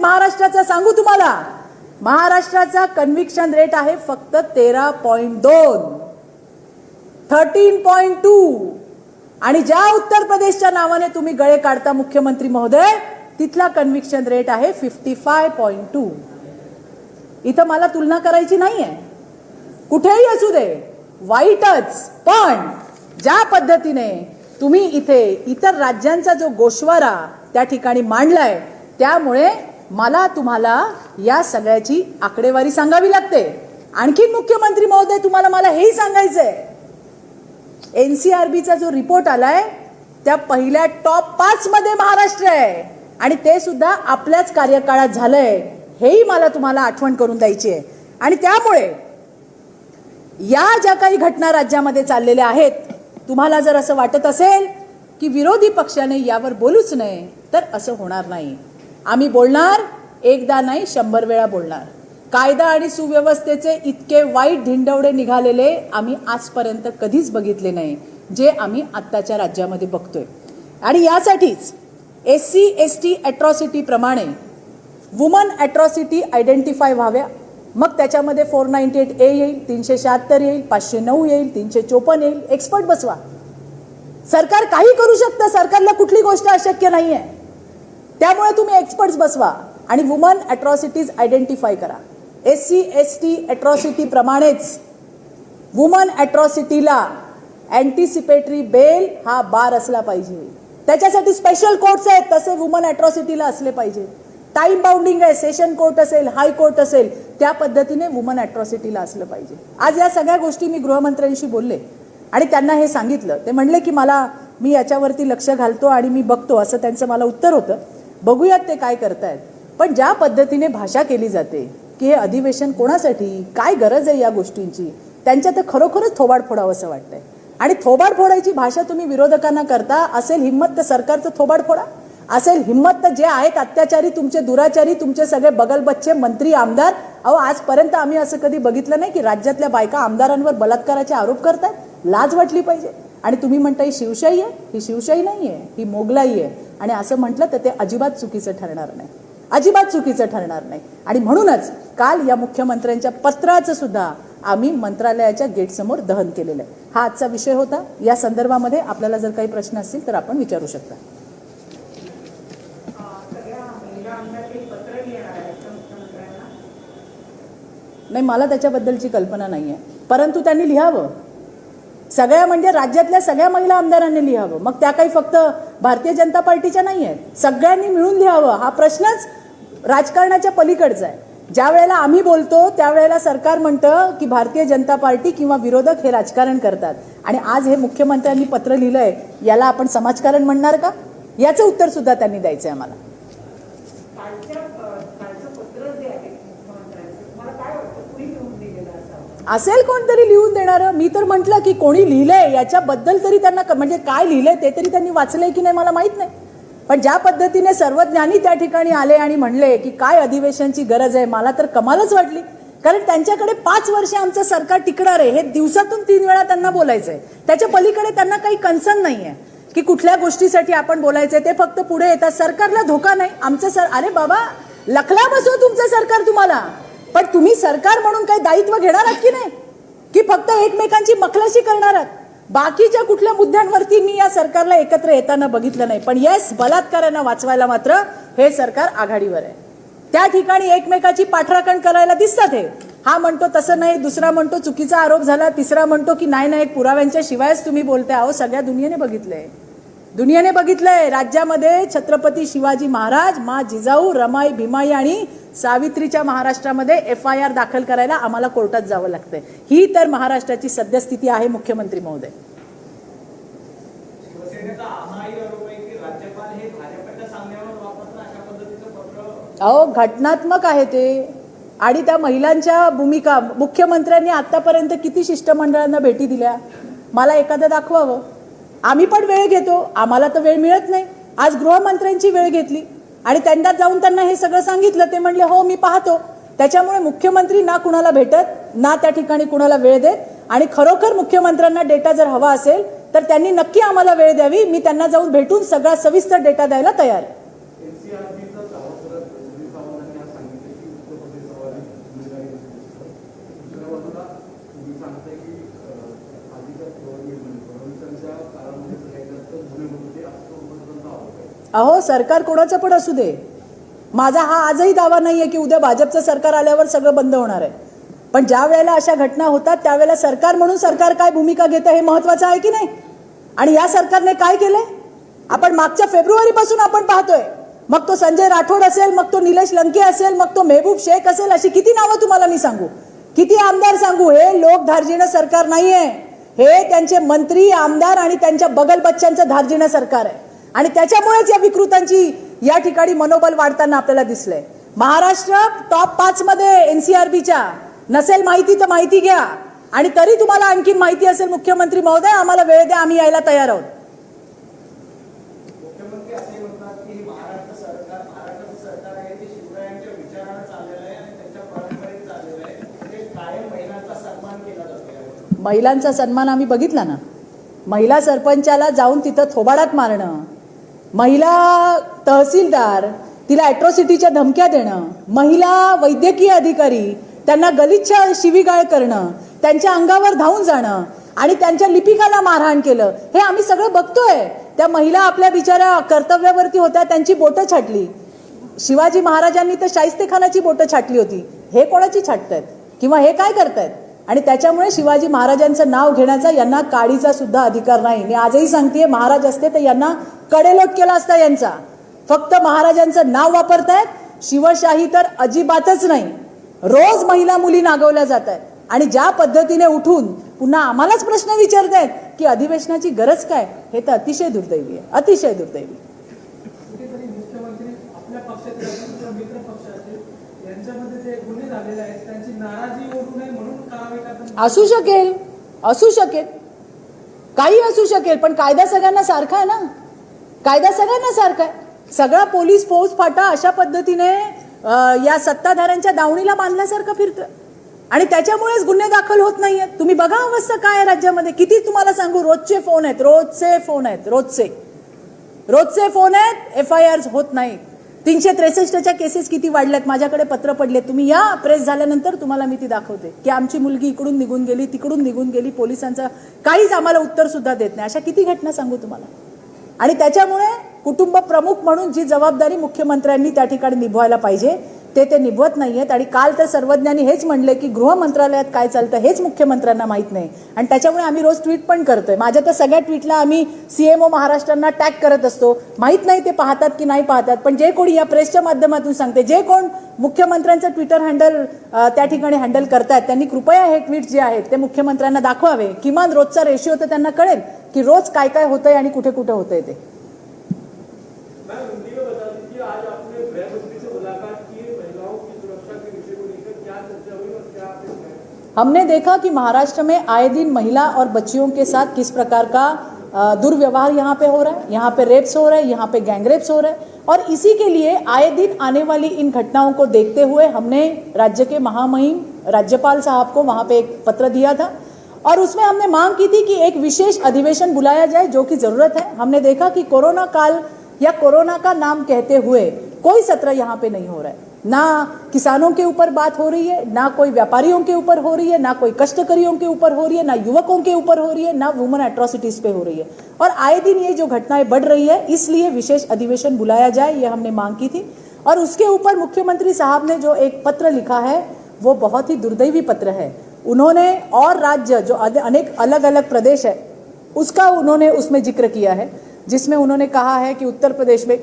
महाराष्ट्राचा सांगू तुम्हाला, महाराष्ट्राचा कन्व्हिक्शन रेट आहे फक्त 13.2, 13.2. आणि ज्या उत्तर प्रदेशच्या नावाने तुम्ही गळे काढता मुख्यमंत्री महोदय, तिथला कन्व्हिक्शन रेट आहे 55.2. इथं मला तुलना करायची नाहीये, कुठेही असू दे, वाईटच. पण ज्या पद्धतीने तुम्ही इथे इतर राज्यांचा जो गोषवारा त्या ठिकाणी मांडलाय, त्यामुळे मला तुम्हाला या सगळ्याची आकडेवारी सांगावी लागते. आणखी मुख्यमंत्री महोदय, तुम्हाला मला हेही सांगायचंय, एनसीआरबीचा जो रिपोर्ट आलाय त्या पहिल्या टॉप 5 मध्ये महाराष्ट्र आहे, आणि ते सुद्धा आपल्याच कार्यकाळात झालंय, हेही मला तुम्हाला आठवण करून द्यायची आहे. आणि त्यामुळे या ज्या काही घटना राज्यामध्ये चाललेल्या आहेत, तुम्हाला जर असं वाटत असेल की विरोधी पक्षाने यावर बोलूच नये, तर असं होणार नाही. आम्ही बोलणार, एकदा नाही 100 वेळा बोलणार. कायदा आणि सुव्यवस्थेचे इतके वाईट धिंडवडे निघालेले आम्ही आजपर्यंत कधीच बघितले नाही, जे आम्ही आत्ताच्या राज्यामध्ये बघतोय. आणि यासाठीच SC ST अॅट्रॉसिटी प्रमाणे वुमन अॅट्रॉसिटी आयडेंटिफाय व्हाव्या. मग त्याच्यामध्ये 498A येईल, 376 येईल, 509 येईल, 354 येईल. एक्सपर्ट बसवा. सरकार काही करू शकतं, सरकारला कुठली गोष्ट अशक्य नाही आहे. त्यामुळे तुम्ही एक्सपर्ट्स बसवा आणि वुमन अॅट्रॉसिटीज आयडेंटिफाय करा. SC ST अॅट्रॉसिटी प्रमाणेच वुमन अॅट्रॉसिटीला अँटिसिपेटरी बेल हा बार असला पाहिजे. त्याच्यासाठी स्पेशल कोर्ट्स आहेत, तसे वुमन अॅट्रॉसिटीला असले पाहिजे. टाइम बाउंडिंग आहे, सेशन कोर्ट असेल, हाय कोर्ट असेल, त्या पद्धतीने वुमन अॅट्रॉसिटीला असलं पाहिजे. आज या सगळ्या गोष्टी मी गृहमंत्र्यांशी बोलले आणि त्यांना हे सांगितलं. ते म्हणले की मी याच्यावरती लक्ष घालतो आणि मी बघतो, असं त्यांचं मला उत्तर होतं. बघूयात ते काय करतायत. पण ज्या पद्धतीने भाषा केली जाते की हे अधिवेशन कोणासाठी, काय गरज आहे या गोष्टींची, त्यांच्या तर खरोखरच थोबाड फोडावं असं वाटतंय. आणि थोबाड फोडायची भाषा तुम्ही विरोधकांना करता. असेल हिंमत तर सरकारचं थोबाड फोडा. असेल हिंमत तर जे आहेत अत्याचारी, तुमचे दुराचारी, तुमचे सगळे बगलबच्चे मंत्री आमदार, अहो आजपर्यंत आम्ही असं कधी बघितलं नाही की राज्यातल्या बायका आमदारांवर बलात्काराचे आरोप करतात. लाज वाटली पाहिजे. आणि तुम्ही म्हणता ही शिवशाही आहे, ही शिवशाही नाही आहे, ही मोगलाई आहे. आणि असं म्हटलं तर ते अजिबात चुकीचं ठरणार नाही, अजिबात चुकीचं ठरणार नाही. आणि म्हणूनच काल या मुख्यमंत्र्यांच्या पत्राचं सुद्धा आम्ही मंत्रालयाच्या गेटसमोर दहन केलेलं आहे. हा आजचा विषय होता. या संदर्भामध्ये आपल्याला जर काही प्रश्न असतील तर आपण विचारू शकता. नाही, मला त्याच्याबद्दलची कल्पना नाही आहे, परंतु त्यांनी लिहावं. सगळ्या म्हणजे राज्यातल्या सगळ्या महिला आमदारांनी लिहावं. मग त्या काही फक्त भारतीय जनता पार्टीच्या नाही आहेत, सगळ्यांनी मिळून लिहावं. हा प्रश्नच राजकारणाच्या पलीकडचा आहे. ज्या वेळेला आम्ही बोलतो त्यावेळेला सरकार म्हणतं की भारतीय जनता पार्टी किंवा विरोधक हे राजकारण करतात. आणि आज हे मुख्यमंत्र्यांनी पत्र लिहिलंय, याला आपण समाजकारण म्हणणार का? याचं उत्तर सुद्धा त्यांनी द्यायचंय आम्हाला. असेल कोणतरी लिहून देणारं. मी तर म्हटलं की कोणी लिहिलंय याच्याबद्दल तरी त्यांना, म्हणजे काय लिहिलंय ते तरी त्यांनी वाचलंय की नाही मला माहित नाही. पण ज्या पद्धतीने सर्वज्ञानी त्या ठिकाणी आले आणि म्हणले की काय अधिवेशनची गरज आहे, मला तर कमालच वाटली. कारण त्यांच्याकडे 5 वर्ष आमचं सरकार टिकणार आहे हे दिवसातून 3 वेळा त्यांना बोलायचंय. त्याच्या पलीकडे त्यांना काही कन्सर्न नाहीये की कुठल्या गोष्टीसाठी आपण बोलायचंय. ते फक्त पुढे येतात. सरकारला धोका नाही आमचं अरे बाबा, लखला बसव तुमचं सरकार तुम्हाला. पण तुम्ही सरकार म्हणून काही दायित्व घेणार आहात की नाही, की फक्त एकमेकांची मखलाशी करणार आहात? बाकीच्या कुठल्या मुद्द्यांवरती मी या सरकारला एकत्र येताना बघितलं नाही. पण येस, बलात्कारांना वाचवायला मात्र हे सरकार आघाडीवर आहे. त्या ठिकाणी एकमेकाची पाठराखण करायला दिसतात. हे हा म्हणतो तसं नाही, दुसरा म्हणतो चुकीचा आरोप झाला, तिसरा म्हणतो की नाही नाही पुराव्यांच्या शिवायच तुम्ही बोलताय. अहो सगळ्या दुनियेने बघितलंय, दुनियेने बघितलंय. राज्यामध्ये छत्रपती शिवाजी महाराज, मा जिजाऊ, रमाई, भीमाई आणि सावित्रीच्या महाराष्ट्रामध्ये FIR दाखल करायला आम्हाला कोर्टात जावं लागतंय. ही तर महाराष्ट्राची सद्यस्थिती आहे मुख्यमंत्री महोदय. अहो घटनात्मक आहे ते. आणि त्या महिलांच्या भूमिका, मुख्यमंत्र्यांनी आतापर्यंत किती शिष्टमंडळांना भेटी दिल्या, मला एखादं दाखवावं. आम्ही पण वेळ घेतो, आम्हाला तर वेळ मिळत नाही. आज गृहमंत्र्यांची वेळ घेतली आणि त्यांना जाऊन त्यांना हे सगळं सांगितलं. ते म्हणले हो मी पाहतो. त्याच्यामुळे मुख्यमंत्री ना कुणाला भेटत ना त्या ठिकाणी कुणाला वेळ देत. आणि खरोखर मुख्यमंत्र्यांना डेटा जर हवा असेल तर त्यांनी नक्की आम्हाला वेळ द्यावी. मी त्यांना जाऊन भेटून सगळा सविस्तर डेटा द्यायला तयार आहे. अहो सरकार कोणाचं पण असू दे, माझा हा आजही दावा नाहीये की उद्या भाजपचं सरकार आल्यावर सगळं बंद होणार आहे, पण ज्या वेळेला अशा घटना होतात त्यावेळेला सरकार म्हणून सरकार काय भूमिका घेतं हे महत्वाचं आहे की नाही. आणि या सरकारने काय केलंय आपण मागच्या फेब्रुवारीपासून आपण पाहतोय. मग तो संजय राठोड असेल, मग तो निलेश लंके असेल, मग तो मेहबूब शेख असेल, अशी किती नावं तुम्हाला मी सांगू, किती आमदार सांगू. हे लोक धार्जिणं सरकार नाहीये, हे त्यांचे मंत्री आमदार आणि त्यांच्या बगल बच्च्यांचं धार्जिणं सरकार आहे. आणि त्याच्यामुळेच या विकृतांची या ठिकाणी मनोबल वाढताना आपल्याला दिसलंय. महाराष्ट्र टॉप 5 मध्ये एनसीआरबीच्या, नसेल माहिती तर माहिती घ्या. आणि तरी तुम्हाला आणखी माहिती असेल मुख्यमंत्री महोदय, आम्हाला वेळ द्या, आम्ही यायला तयार आहोत. मुख्यमंत्री असे म्हणतात की महाराष्ट्र सरकार आहे ते शिवरायांच्या विचारानं चाललेलं आहे आणि त्यांच्या परंपरेत चाललेलं आहे. म्हणजे कायम महिलांचा सन्मान केला जातो. महिलांचा सन्मान आम्ही बघितला ना. महिला सरपंचाला जाऊन तिथं थोबाडात मारणं, महिला तहसीलदार तिला ॲट्रॉसिटीच्या धमक्या देणं, महिला वैद्यकीय अधिकारी त्यांना गलिच्छ शिवीगाळ करणं, त्यांच्या अंगावर धावून जाणं आणि त्यांच्या लिपिकाला मारहाण केलं, हे आम्ही सगळं बघतोय. त्या महिला आपल्या बिचाऱ्या कर्तव्यावरती होत्या, त्यांची बोटं छाटली. शिवाजी महाराजांनी तर शाहिस्तेखानाची बोटं छाटली होती. हे कोणाची छाटतायत किंवा हे काय करतायत. आणि त्याच्यामुळे शिवाजी महाराजांचं नाव घेण्याचा यांना काडीचा सुद्धा अधिकार नाही. मी आजही सांगतेय, महाराज असते तर यांना कडेलोट केला असता यांचा. फक्त महाराजांचं नाव वापरतायत, शिवशाही तर अजिबातच नाही. रोज महिला मुली नागवल्या जात आहेत आणि ज्या पद्धतीने उठून पुन्हा आम्हालाच प्रश्न विचारतायत की अधिवेशनाची गरज काय, हे तर अतिशय दुर्दैवी आहे, अतिशय दुर्दैवी. मुख्यमंत्री आपल्या पक्षातील मित्र पक्षाचे यांच्यामध्ये जे गुन्हे झालेले आहेत त्यांची नाराजी ओढू नये म्हणून कारवाई करतात. असू शकेल, असू शकेल, काही असू शकेल, पण कायदा सगळ्यांना सारखा आहे ना. कायदा सगळ्यांना सारखा आहे. सगळा पोलीस फौज फाटा अशा पद्धतीने या सत्ताधाऱ्यांच्या दावणीला बांधल्यासारखं फिरतं आणि त्याच्यामुळेच गुन्हे दाखल होत नाहीयेत. तुम्ही बघा अवस्था काय आहे राज्यामध्ये. किती तुम्हाला सांगू, रोजचे फोन आहेत, रोजचे फोन आहेत, रोजचे फोन आहेत, FIRs होत नाहीत. 363च्या केसेस किती वाढल्यात, माझ्याकडे पत्र पडले. तुम्ही या प्रेस झाल्यानंतर तुम्हाला मी ती दाखवते की आमची मुलगी इकडून निघून गेली, तिकडून निघून गेली, पोलिसांचं काहीच आम्हाला उत्तर सुद्धा देत नाही. अशा किती घटना सांगू तुम्हाला. आणि त्याच्यामुळे कुटुंब प्रमुख म्हणून जी जबाबदारी मुख्यमंत्र्यांनी त्या ठिकाणी निभवायला पाहिजे ते निभवत नाहीयेत. आणि काल तर सर्वज्ञांनी हेच म्हणले की गृह मंत्रालयात काय चालतं हेच मुख्यमंत्र्यांना माहीत नाही. आणि त्याच्यामुळे आम्ही रोज ट्विट पण करतोय. माझ्या तर सगळ्या ट्विटला आम्ही CMO महाराष्ट्रांना टॅग करत असतो. माहीत नाही ते पाहतात की नाही पाहतात, पण जे कोणी या प्रेसच्या माध्यमातून सांगते, जे कोण मुख्यमंत्र्यांचं ट्विटर हँडल त्या ठिकाणी हँडल करतायत, त्यांनी कृपया हे ट्विट जे आहेत ते मुख्यमंत्र्यांना दाखवावे. किमान रोजचा रेशिओ तर त्यांना कळेल की रोज काय काय होतंय आणि कुठे कुठे होतंय ते. हमने देखा कि महाराष्ट्र में आए दिन महिला और बच्चियों के साथ किस प्रकार का दुर्व्यवहार यहाँ पे हो रहा है. यहाँ पे रेप्स हो रहे हैं, यहाँ पे गैंग रेप्स हो रहे हैं. और इसी के लिए आए दिन आने वाली इन घटनाओं को देखते हुए हमने राज्य के महामहिम राज्यपाल साहब को वहाँ पे एक पत्र दिया था और उसमें हमने मांग की थी कि एक विशेष अधिवेशन बुलाया जाए, जो कि जरूरत है. हमने देखा कि कोरोना काल या कोरोना का नाम कहते हुए कोई सत्र यहाँ पे नहीं हो रहा है. ना किसानों के ऊपर बात हो रही है, ना कोई व्यापारियों के ऊपर हो रही है, ना कोई कष्टकरियों के ऊपर हो रही है, ना युवकों के ऊपर हो रही है, ना वुमन एट्रोसिटीज पे हो रही है. और आए दिन ये जो घटनाएं बढ़ रही है, इसलिए विशेष अधिवेशन बुलाया जाए, ये हमने मांग की थी. और उसके ऊपर मुख्यमंत्री साहब ने जो एक पत्र लिखा है वो बहुत ही दुर्दैवी पत्र है. उन्होंने और राज्य जो अनेक अलग अलग प्रदेश है उसका उन्होंने उसमें जिक्र किया है, जिसमें उन्होंने कहा है कि उत्तर प्रदेश में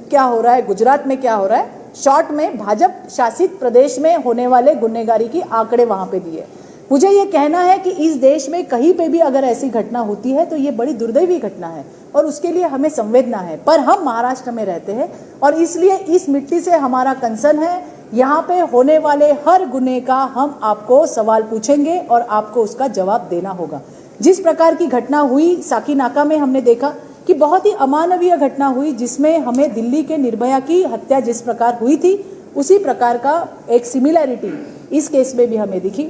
क्या हो रहा है, गुजरात में क्या हो रहा है. शॉर्ट में भाजपा शासित प्रदेश में होने वाले गुन्हेगारी की आंकड़े वहां पे दिए. मुझे ये कहना है कि इस देश में कहीं पे भी अगर ऐसी घटना होती है तो ये बड़ी दुर्दैवी घटना है और उसके लिए हमें संवेदना है. पर हम महाराष्ट्र में रहते हैं और इसलिए इस मिट्टी से हमारा कंसर्न है. यहाँ पे होने वाले हर गुन्हे का हम आपको सवाल पूछेंगे और आपको उसका जवाब देना होगा. जिस प्रकार की घटना हुई साकीनाका में, हमने देखा कि बहुत ही अमानवीय घटना हुई, जिसमें हमें दिल्ली के निर्भया की हत्या जिस प्रकार हुई थी उसी प्रकार का एक सिमिलैरिटी इस केस में भी हमें दिखी.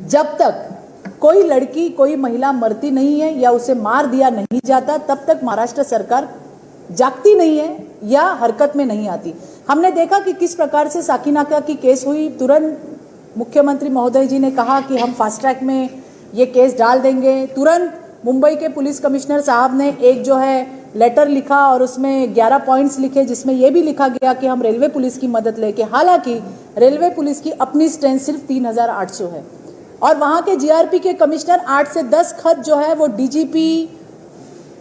जब तक कोई लड़की, कोई महिला मरती नहीं है या उसे मार दिया नहीं जाता, तब तक महाराष्ट्र सरकार जागती नहीं है या हरकत में नहीं आती. हमने देखा कि किस प्रकार से साकीनाका की केस हुई. तुरंत मुख्यमंत्री महोदय जी ने कहा कि हम फास्ट ट्रैक में ये केस डाल देंगे. तुरंत मुंबई के पुलिस कमिश्नर साहब ने एक जो है लेटर लिखा और उसमें 11 पॉइंट्स लिखे, जिसमें यह भी लिखा गया कि हम रेलवे पुलिस की मदद लेके, हालांकि रेलवे पुलिस की अपनी स्ट्रेंथ सिर्फ 3800 है और वहां के जीआरपी के कमिश्नर 8 से 10 खत जो है वो DGP,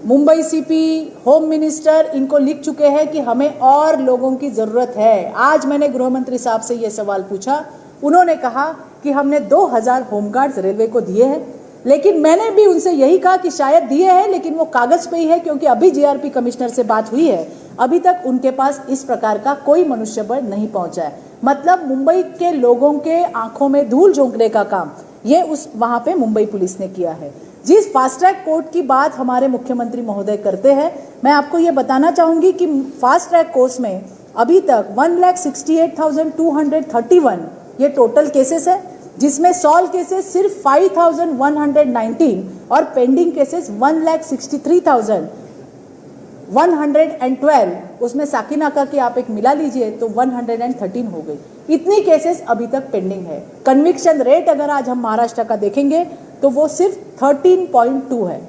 Mumbai CP, home minister इनको लिख चुके हैं कि हमें और लोगों की जरूरत है। आज मैंने गृह मंत्री साहब से ये सवाल पूछा, उन्होंने कहा कि हमने 2000 होमगार्ड्स रेलवे को दिए हैं, लेकिन मैंने भी उनसे यही कहा कि शायद दिए हैं लेकिन वो कागज पे ही है, क्योंकि अभी जीआरपी कमिश्नर से बात हुई है, अभी तक उनके पास इस प्रकार का कोई मनुष्यबल नहीं पहुंचा है। मतलब मुंबई के लोगों के आंखों में धूल झोंकने का काम ये उस वहां पे मुंबई पुलिस ने किया है। जिस फास्ट ट्रैक कोर्ट की बात हमारे मुख्यमंत्री महोदय करते हैं, मैं आपको ये बताना चाहूंगी कि फास्ट ट्रैक कोर्स में अभी तक 1,68,231 ये टोटल केसेस है, जिसमें सॉल्व केसेस सिर्फ 5,119 और पेंडिंग केसेस 1,63,112, उसमें साकिनाका की आप एक मिला लीजिए तो 113 हो गई। इतनी केसेस अभी तक पेंडिंग है। कन्विक्शन रेट अगर आज हम महाराष्ट्र का देखेंगे तो वो सिर्फ 13.2 है।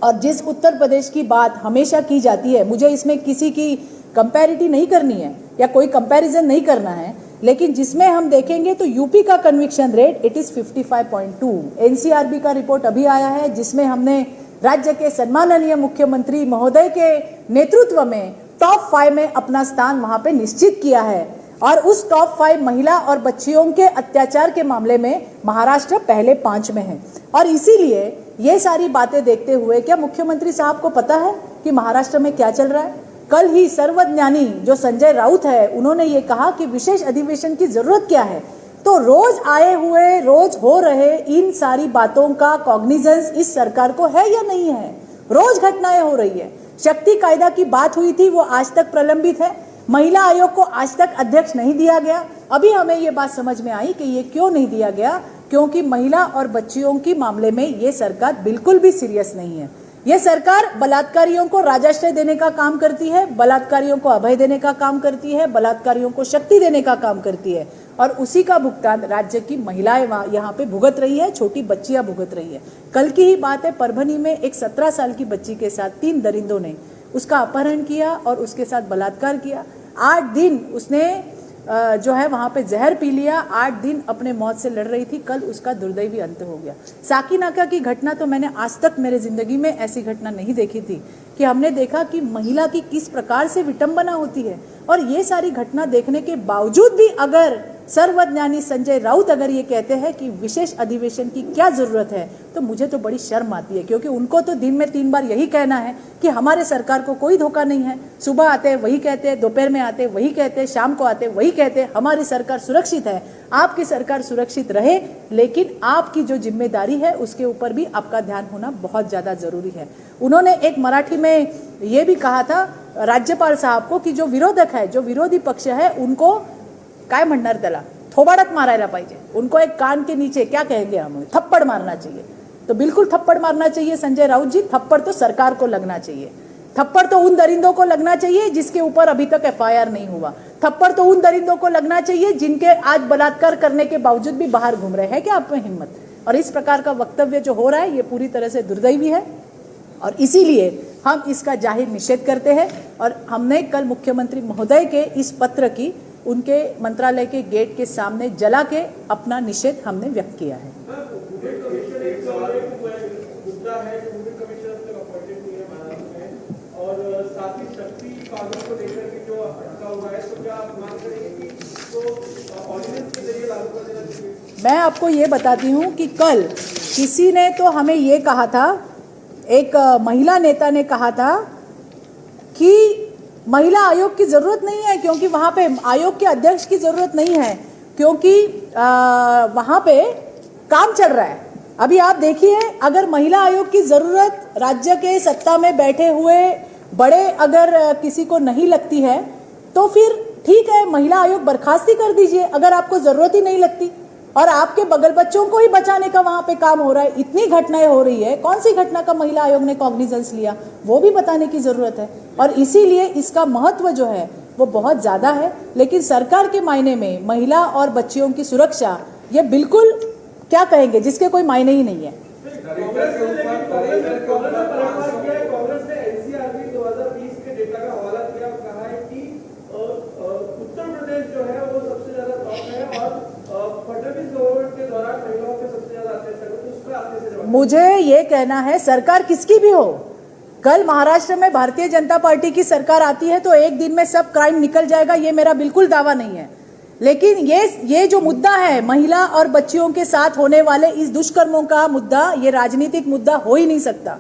और जिस उत्तर प्रदेश की बात हमेशा की जाती है, मुझे इसमें किसी की कंपैरिटी नहीं करनी है या कोई कंपैरिजन नहीं करना है, लेकिन जिसमें हम देखेंगे तो यूपी का conviction rate it is 55.2। NCRB का रिपोर्ट अभी आया है जिसमें हमने राज्य के सम्माननीय मुख्यमंत्री महोदय के नेतृत्व में टॉप 5 में अपना स्थान वहां पे निश्चित किया है और उस टॉप 5 महिला और बच्चियों के अत्याचार के मामले में महाराष्ट्र पहले 5 में है। और इसीलिए ये सारी बातें देखते हुए क्या मुख्यमंत्री साहब को पता है कि महाराष्ट्र में क्या चल रहा है? कल ही सर्वज्ञानी जो संजय राउत है उन्होंने ये कहा कि विशेष अधिवेशन की जरूरत क्या है। तो रोज आए हुए, रोज हो रहे इन सारी बातों का कॉग्निजेंस इस सरकार को है या नहीं है? रोज घटनाएं हो रही है। शक्ति कायदा की बात हुई थी, वो आज तक प्रलंबित है। महिला आयोग को आज तक अध्यक्ष नहीं दिया गया। अभी हमें ये बात समझ में आई कि ये क्यों नहीं दिया गया, क्योंकि महिला और बच्चियों के मामले में ये सरकार बिल्कुल भी सीरियस नहीं है। ये सरकार बलात्कारियों को राजाश्रय देने का काम करती है, बलात्कारियों को अभय देने का काम करती है, बलात्कारियों को शक्ति देने का काम करती है और उसी का भुगतान राज्य की महिलाएं यहाँ पे भुगत रही है, छोटी बच्चियां भुगत रही है। कल की ही बात है, परभनी में एक 17 साल की बच्ची के साथ 3 दरिंदों ने उसका अपहरण किया और उसके साथ बलात्कार किया। 8 दिन उसने जो है वहां पे जहर पी लिया, 8 दिन अपने मौत से लड़ रही थी। कल उसका दुर्दैवी अंत हो गया। साकिनाका की घटना तो मैंने आज तक मेरे जिंदगी में ऐसी घटना नहीं देखी थी कि हमने देखा कि महिला की किस प्रकार से विटंबना होती है। और ये सारी घटना देखने के बावजूद भी अगर सर्वज्ञानी संजय राउत अगर ये कहते हैं कि विशेष अधिवेशन की क्या जरूरत है, तो मुझे तो बड़ी शर्म आती है, क्योंकि उनको तो दिन में 3 बार यही कहना है कि हमारे सरकार को कोई धोखा नहीं है। सुबह आते हैं वही कहते हैं, दोपहर में आते वही कहते हैं, शाम को आते वही कहते हैं हमारी सरकार सुरक्षित है। आपकी सरकार सुरक्षित रहे, लेकिन आपकी जो जिम्मेदारी है उसके ऊपर भी आपका ध्यान होना बहुत ज्यादा जरूरी है। उन्होंने एक मराठी में ये भी कहा था राज्यपाल साहब को कि जो विरोधक है, जो विरोधी पक्ष है, उनको काय म्हणणार त्याला, थोबाडात मारायला पाहिजे। उनको एक कान के नीचे क्या कहेंगे हम, थप्पड़ मारना चाहिए। तो बिल्कुल थप्पड़ मारना चाहिए संजय राउत जी। थप्पड़ तो सरकार को लगना चाहिए। थप्पड़ तो उन दरिंदों को लगना चाहिए जिसके ऊपर अभी तक एफआईआर नहीं हुआ। थप्पड़ तो उन दरिंदों को लगना चाहिए जिनके आज बलात्कार करने के बावजूद भी बाहर घूम रहे हैं। क्या आप में हिम्मत? और इस प्रकार का वक्तव्य जो हो रहा है ये पूरी तरह से दुर्दैवी है और इसीलिए हम इसका जाहिर निषेध करते हैं। और हमने कल मुख्यमंत्री महोदय के इस पत्र की उनके मंत्रालय के गेट के सामने जला के अपना निषेध हमने व्यक्त किया है। मैं आपको ये बताती हूँ कि कल किसी ने तो हमें ये कहा था, एक महिला नेता ने कहा था कि महिला आयोग की जरूरत नहीं है, क्योंकि वहां पे आयोग के अध्यक्ष की जरूरत नहीं है, क्योंकि वहां पे काम चल रहा है। अभी आप देखिए, अगर महिला आयोग की जरूरत राज्य के सत्ता में बैठे हुए बड़े अगर किसी को नहीं लगती है तो फिर ठीक है, महिला आयोग बर्खास्ती कर दीजिए अगर आपको जरूरत ही नहीं लगती। और आपके बगल बच्चों को ही बचाने का वहां पे काम हो रहा है। इतनी घटनाएं हो रही है, कौन सी घटना का महिला आयोग ने कॉग्निजेंस लिया, वो भी बताने की जरूरत है। और इसीलिए इसका महत्व जो है वो बहुत ज्यादा है। लेकिन सरकार के मायने में महिला और बच्चियों की सुरक्षा ये बिल्कुल क्या कहेंगे, जिसके कोई मायने ही नहीं है। कांग्रेस ने एनसीआरबी मुझे ये कहना है, सरकार किसकी भी हो, कल महाराष्ट्र में भारतीय जनता पार्टी की सरकार आती है तो एक दिन में सब क्राइम निकल जाएगा, ये मेरा बिल्कुल दावा नहीं है। लेकिन ये जो मुद्दा है महिला और बच्चियों के साथ होने वाले इस दुष्कर्मों का मुद्दा, ये राजनीतिक मुद्दा हो ही नहीं सकता।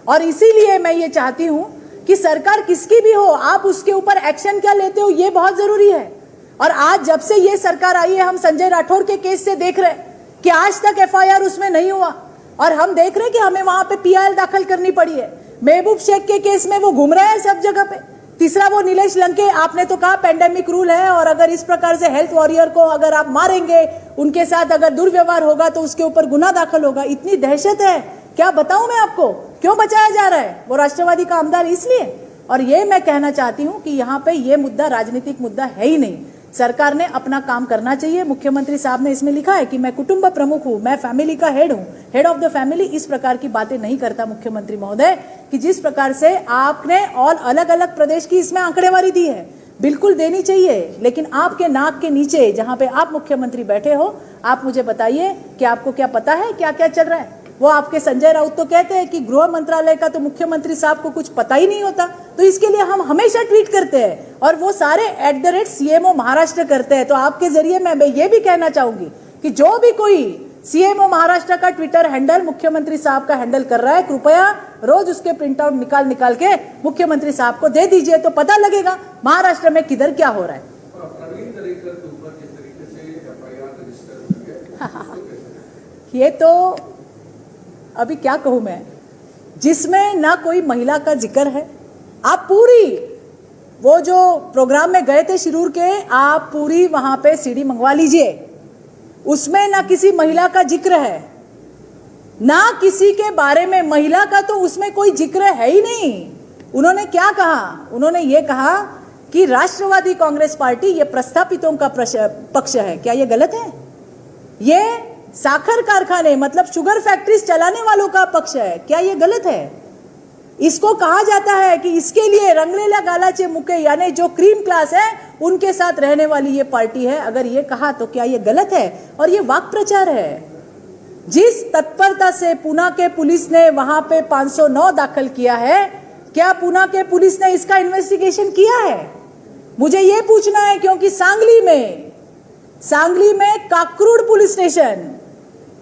और इसीलिए मैं ये चाहती हूं कि सरकार किसकी भी हो, आप उसके ऊपर एक्शन क्या लेते हो ये बहुत जरूरी है। और आज जब से ये सरकार आई है, हम संजय राठौर के केस से देख रहे हैं कि आज तक एफआईआर उसमें नहीं हुआ, और हम देख रहे हैं कि हमें वहां पे पीआईएल दाखिल करनी पड़ी है। महबूब शेख के केस में वो घूम रहे हैं सब जगह पे। तीसरा वो नीलेश लंके, आपने तो कहा पेंडेमिक रूल है, और अगर इस प्रकार से हेल्थ वॉरियर को अगर आप मारेंगे, उनके साथ अगर दुर्व्यवहार होगा तो उसके ऊपर गुना दाखिल होगा। इतनी दहशत है, क्या बताऊं मैं आपको, क्यों बचाया जा रहा है वो राष्ट्रवादी का आमदार, इसलिए। और ये मैं कहना चाहती हूं कि यहाँ पे ये मुद्दा राजनीतिक मुद्दा है ही नहीं। सरकार ने अपना काम करना चाहिए। मुख्यमंत्री साहब ने इसमें लिखा है कि मैं कुटुंब प्रमुख हूं, मैं फैमिली का हेड हूं, हेड ऑफ द फैमिली। इस प्रकार की बातें नहीं करता मुख्यमंत्री महोदय कि जिस प्रकार से आपने और अलग अलग प्रदेश की इसमें आंकड़ेवारी दी है, बिल्कुल देनी चाहिए। लेकिन आपके नाक के नीचे जहां पे आप मुख्यमंत्री बैठे हो, आप मुझे बताइए कि आपको क्या पता है क्या क्या चल रहा है। वो आपके संजय राउत तो कहते हैं कि गृह मंत्रालय का तो मुख्यमंत्री साहब को कुछ पता ही नहीं होता, तो इसके लिए हम हमेशा ट्वीट करते हैं, और वो सारे @CMO महाराष्ट्र करते हैं। तो आपके जरिए मैं ये भी कहना चाहूंगी कि जो भी कोई CMO महाराष्ट्र का ट्विटर हैंडल मुख्यमंत्री साहब का हैंडल कर रहा है, कृपया रोज उसके प्रिंट आउट निकाल के मुख्यमंत्री साहब को दे दीजिए, तो पता लगेगा महाराष्ट्र में किधर क्या हो रहा है। प्रवीण दरेकर के ऊपर किस तरीके से FIR रजिस्टर हुई है, ये तो अभी क्या कहूं मैं, जिसमें ना कोई महिला का जिक्र है। आप पूरी वो जो प्रोग्राम में गए थे शिरूर के, आप पूरी वहां पे सीडी मंगवा लीजिए, उसमें ना किसी महिला का जिक्र है, ना किसी के बारे में महिला का तो उसमें कोई जिक्र है ही नहीं। उन्होंने क्या कहा, उन्होंने ये कहा कि राष्ट्रवादी कांग्रेस पार्टी ये प्रस्थापितों का पक्ष है। क्या ये गलत है? ये साखर कारखाने मतलब शुगर फैक्ट्रीज चलाने वालों का पक्ष है। क्या ये गलत है? इसको कहा जाता है कि इसके लिए रंगलेला गालाचे मुके यानी जो क्रीम क्लास है उनके साथ रहने वाली ये पार्टी है। अगर ये कहा तो क्या ये गलत है? और ये वाक प्रचार है। जिस तत्परता से पुणे के पुलिस ने वहां पे 509 दाखिल किया है, क्या पुणे के पुलिस ने इसका इन्वेस्टिगेशन किया है? मुझे ये पूछना है, क्योंकि सांगली में काकरूड पुलिस स्टेशन,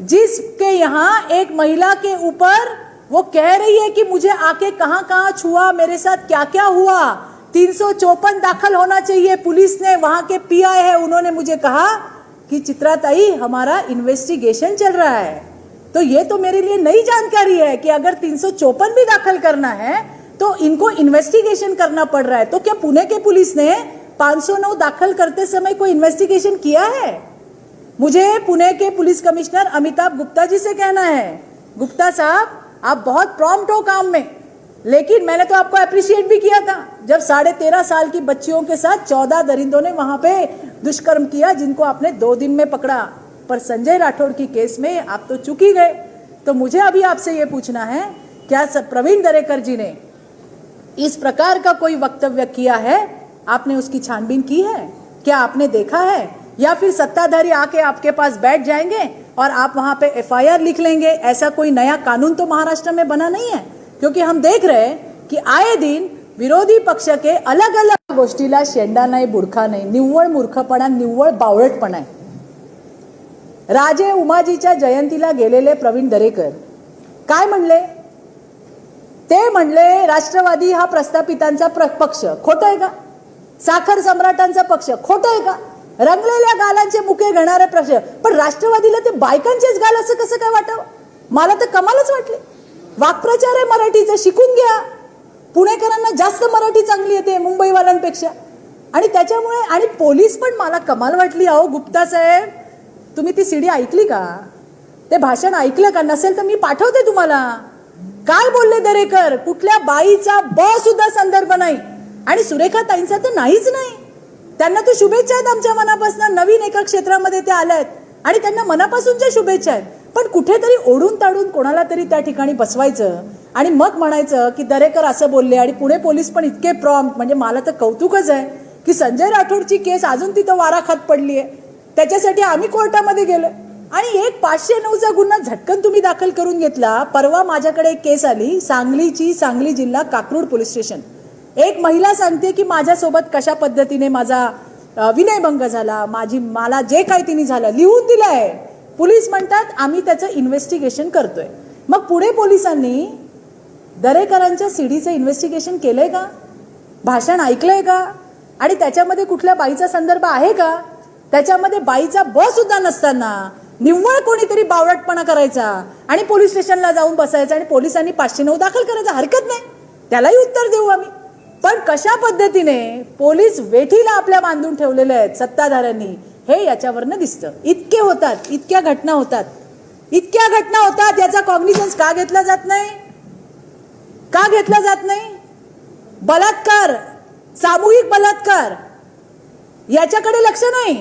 जिसके यहां एक महिला के ऊपर वो कह रही है कि मुझे आके कहां कहां छुआ, मेरे साथ क्या क्या हुआ, 354 दाखिल होना चाहिए। पुलिस ने, वहां के PI है, उन्होंने मुझे कहा कि चित्रा ताई हमारा इन्वेस्टिगेशन चल रहा है। तो ये तो मेरे लिए नई जानकारी है कि अगर 354 भी दाखिल करना है तो इनको इन्वेस्टिगेशन करना पड़ रहा है। तो क्या पुणे के पुलिस ने 509 दाखिल करते समय कोई इन्वेस्टिगेशन किया है? मुझे पुणे के पुलिस कमिश्नर अमिताभ गुप्ता जी से कहना है, गुप्ता साहब आप बहुत प्रॉम्प्ट हो काम में, लेकिन मैंने तो आपको अप्रिशिएट भी किया था जब 13.5 साल की बच्चियों के साथ 14 दरिंदों ने वहां पे दुष्कर्म किया, जिनको आपने 2 दिन में पकड़ा। पर संजय राठौड़ की केस में आप तो चूक ही गए। तो मुझे अभी आपसे ये पूछना है, क्या प्रवीण दरेकर जी ने इस प्रकार का कोई वक्तव्य किया है? आपने उसकी छानबीन की है? क्या आपने देखा है? या फिर सत्ताधारी आके आपके पास बैठ जाएंगे और आप वहां पे FIR लिख लेंगे? ऐसा कोई नया कानून तो महाराष्ट्र में बना नहीं है, क्योंकि हम देख रहे हैं कि आए दिन विरोधी पक्ष के अलग अलग गोष्टीला शेंडा नाही, बुडखा नाही, निव्वळ मूर्खपणा, निव्वळ बावळटपणा आहे। राजे उमाजीच्या जयंतीला गेलेले प्रवीण दरेकर काय म्हणले? ते म्हणले राष्ट्रवादी हा प्रस्थापितांचा पक्ष, खोटं आहे का? साखर सम्राटांचा पक्ष, खोटं आहे का? रंगलेल्या गालांचे मुके घेणारे प्रश्न, पण राष्ट्रवादीला ते बायकांचेच गाल असं कसं काय वाटावं? मला तर कमालच वाटली। वाक्प्रचार आहे मराठीचा, शिकून घ्या। पुणेकरांना जास्त मराठी चांगली येते मुंबईवाल्यांपेक्षा, आणि त्याच्यामुळे आणि पोलीस पण मला कमाल वाटली। अहो गुप्ता साहेब, तुम्ही ती सीडी ऐकली का? ते भाषण ऐकलं का? नसेल तर मी पाठवते तुम्हाला। काय बोलले दरेकर? कुठल्या बाईचा सुद्धा संदर्भ नाही, आणि सुरेखा ताईंचा तर नाहीच नाही। त्यांना तो शुभेच्छा आहेत आमच्या मनापासून, नवीन एका क्षेत्रामध्ये ते आल्या आहेत आणि त्यांना मनापासूनच्या शुभेच्छा आहेत। पण कुठेतरी ओढून ताडून कोणाला तरी त्या ठिकाणी बसवायचं आणि मग म्हणायचं की दरेकर असं बोलले, आणि पुणे पोलीस पण इतके प्रॉम्प्ट। म्हणजे मला तर कौतुकच आहे की संजय राठोडची केस अजून तिथं वारा खात पडली आहे, त्याच्यासाठी आम्ही कोर्टामध्ये गेलो। आणि एक 509चा गुन्हा झटकन तुम्ही दाखल करून घेतला. परवा माझ्याकडे एक केस आली सांगलीची, सांगली जिल्हा काकरूड पोलीस स्टेशन. एक महिला सांगते की माझ्यासोबत कशा पद्धतीने माझा विनयभंग झाला, मला जे काही तिने झालं लिहून दिलंय. पोलीस म्हणतात आम्ही त्याचं इन्व्हेस्टिगेशन करतोय. मग पुढे पोलिसांनी दरेकरांच्या सीडीचं इन्व्हेस्टिगेशन केलंय का? भाषण ऐकलंय का? आणि त्याच्यामध्ये कुठल्या बाईचा संदर्भ आहे का? त्याच्यामध्ये बाईचा ब सुद्धा नसताना निव्वळ कोणीतरी बावळटपणा करायचा आणि पोलीस स्टेशनला जाऊन बसायचं आणि पोलिसांनी 509 दाखल करायचा. हरकत नाही, त्यालाही उत्तर देऊ आम्ही. पण कशा पद्धतीने पोलीस वेठीला आपल्या बांधून ठेवलेले आहेत सत्ताधाऱ्यांनी, हे याच्यावरनं दिसतं. इतके होतात, इतक्या घटना होतात, इतक्या घटना होतात. याचा कॉग्निशन्स का घेतला जात नाही? का घेतला जात नाही? बलात्कार, सामूहिक बलात्कार याच्याकडे लक्ष नाही.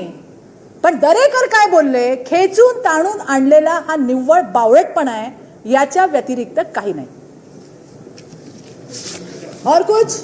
पण दरेकर काय बोलले? खेचून ताणून आणलेला हा निव्वळ बावळटपणा आहे, याच्या व्यतिरिक्त काही नाही. और कुछ